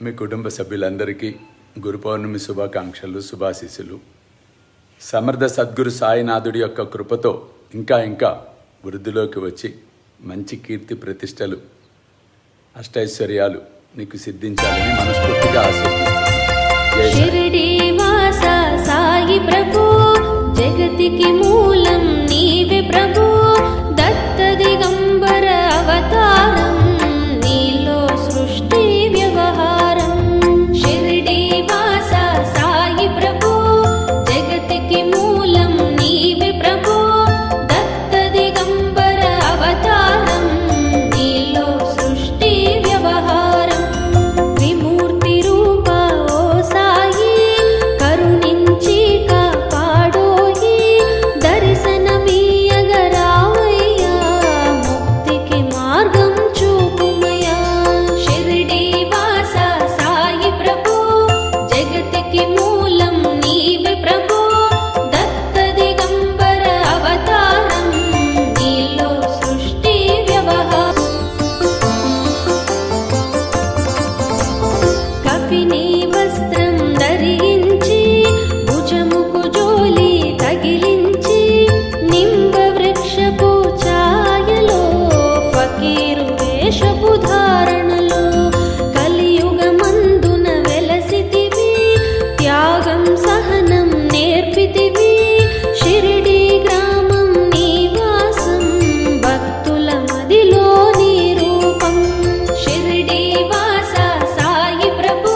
మీ కుటుంబ సభ్యులందరికీ గురు పౌర్ణమి శుభాకాంక్షలు, శుభాశీస్సులు. సమర్థ సద్గురు సాయినాథుడి యొక్క కృపతో ఇంకా ఇంకా వృద్ధిలోకి వచ్చి మంచి కీర్తి ప్రతిష్టలు, అష్టైశ్వర్యాలు నీకు సిద్ధించాలని మనస్ఫూర్తిగా ఆశీర్వదిస్తున్నాను. షిరిడి వాస సాయి ప్రభు, జగతికి మూలం నీవే ప్రభు. దత్త దిగంబర అవతారం, నీలో సృష్టి వ్యవహారం. షిరిడి వాస సాయి ప్రభు, జగతికి మూలం నీవే ప్రభు. దత్త దిగంబర అవతారం, నీలో సృష్టి వ్యవహారం. త్రిమూర్తి రూప ఓ సాయి, కరుణించి కాపాడోయి. దర్శనమీయగరావయ్యా, ముక్తికి మార్గం చూపుమయ్యా. షిరిడి వాస సాయి ప్రభు, జగతికి మూలం నీవే ప్రభు. దత్త దిగంబర అవతారం, నీలో సృష్టి వ్యవహారం. కఫిని వస్త్రం ధరించి, భుజముకు జోలి తగిలించి, నింబ వృక్షపు ఛాయలో ఫకీరు వేషపు ధారణలో. కలియుగమందున వెలసితివి, త్యాగం సహనం నేర్పితివి. షిరిడి గ్రామం నివాసం, భక్తుల మదిలో నీ రూపం. షిరిడి వాస సాయి ప్రభు,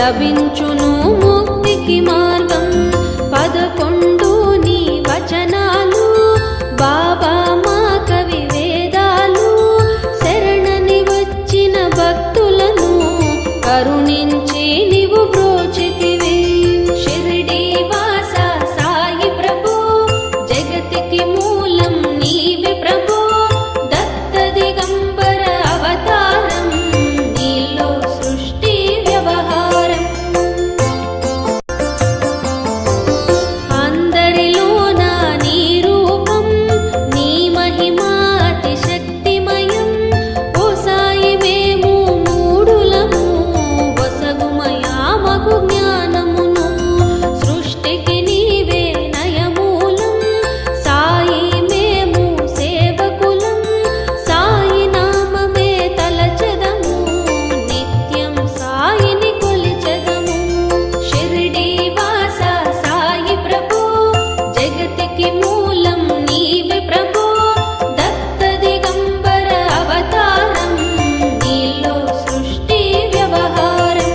లభించును ముక్తికి మార్గం. 11 నీ వచనాలు బాబా మా కవి వేదాలు. శరణని వచ్చిన భక్తులను కరుణించి నీవు బ్రోచితివి. షిరిడి వాస సాయి ప్రభు జగతికి మూలం నీవే ప్రభు. దత్త దిగంబర అవతారం నీలో సృష్టి వ్యవహారం. అందరిలోన నీ రూపం నీ మహిమా అతి శక్తిమయం. ఓ సాయి మేము మూఢులము వసగుమయా మగు జ్ఞానమును. సృష్టికి నీవే నయమూలం సాయి మేము సేవకులం. సాయి నామమే తలచెదము నిత్యం సాయిని కొలిచెదము. షిరిడి వాస సాయి ప్రభు జగతికి మూలం నీవే ప్రభు. దత్త దిగంబర అవతారం నీలో సృష్టి వ్యవహారం.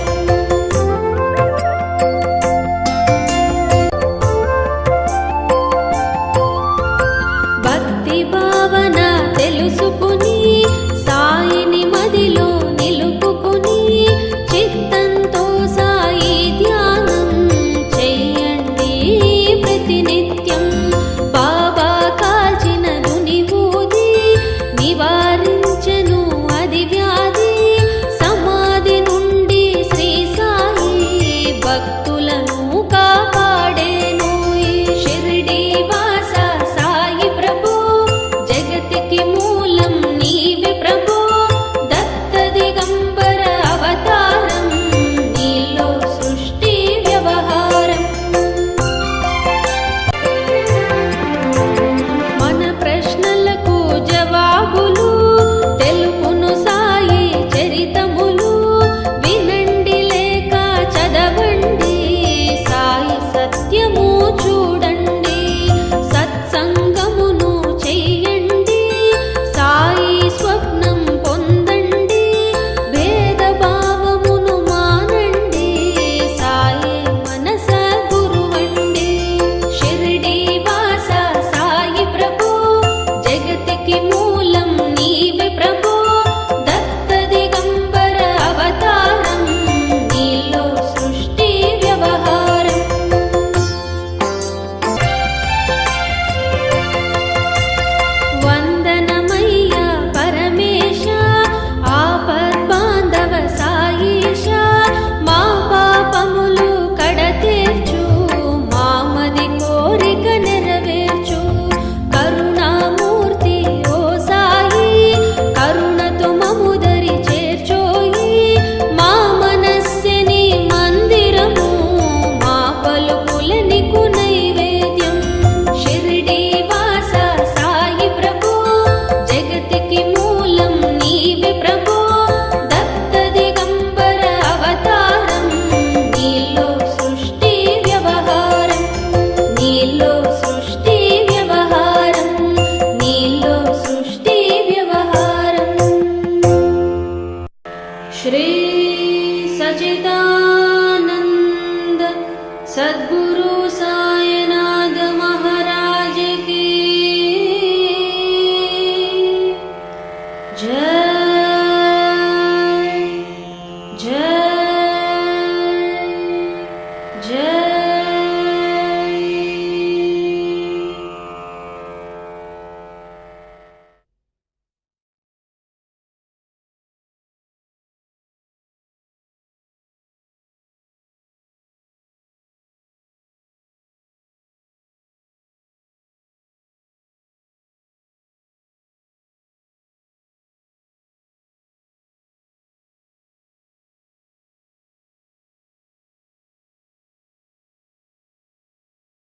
భక్తి భావన తెలుసుకుని సాయిని మదిలో నిలుపుకుని చిత్తంతో సాయి ధ్యానం చెయ్యండి ప్రతినిత్యం. బాబా కాల్చిన దుని ఊది నివారించెను అది వ్యాధి. సమాధి నుండి శ్రీ సాయి భక్తులను కాపాడేను. షిరిడి వాస సాయి ప్రభు జగతికి మూలం నీవే ప్రభు. దత్త దిగంబర అవతారం నీలో సృష్టి వ్యవహారం. మన ప్రశ్నలకు జవాబులు తెలుపును సాయి చరితములు. వినండి లేక చదవండి సాయి సత్యము చూడండి. సత్సంగమును చెయ్యండి సాయి స్వప్నం పొందండి. భేదభావమును మానండి సాయి మనస గురువండి. షిరిడి వాస సాయి ప్రభు జగతికి మూలం నీవే ప్రభు. దత్త దిగంబర అవతారం నీలో సృష్టి వ్యవహారం. వందనమయ్య పరమేశ ఆపద్బాంధవ సాయిష. మా పాపములు కడతీర్చు మామది కోరిక నెరవేర్చు. కరుణామూర్తి ఓ సాయి కరుణతో మముదరి చేర్చోయి. మా మనస్సుని మందిరము మా పలుకులనికు నైవేద్యం. షిరిడి వాస సాయి ప్రభు జగతికి మూలం నీవే ప్రభు. దత్త దిగంబర అవతారం నీలో సృష్టి వ్యవహారం. నీలో సృష్టి వ్యవహారం. నీలో సృష్టి వ్యవహారం. శ్రీ సచిదానంద సద్గురు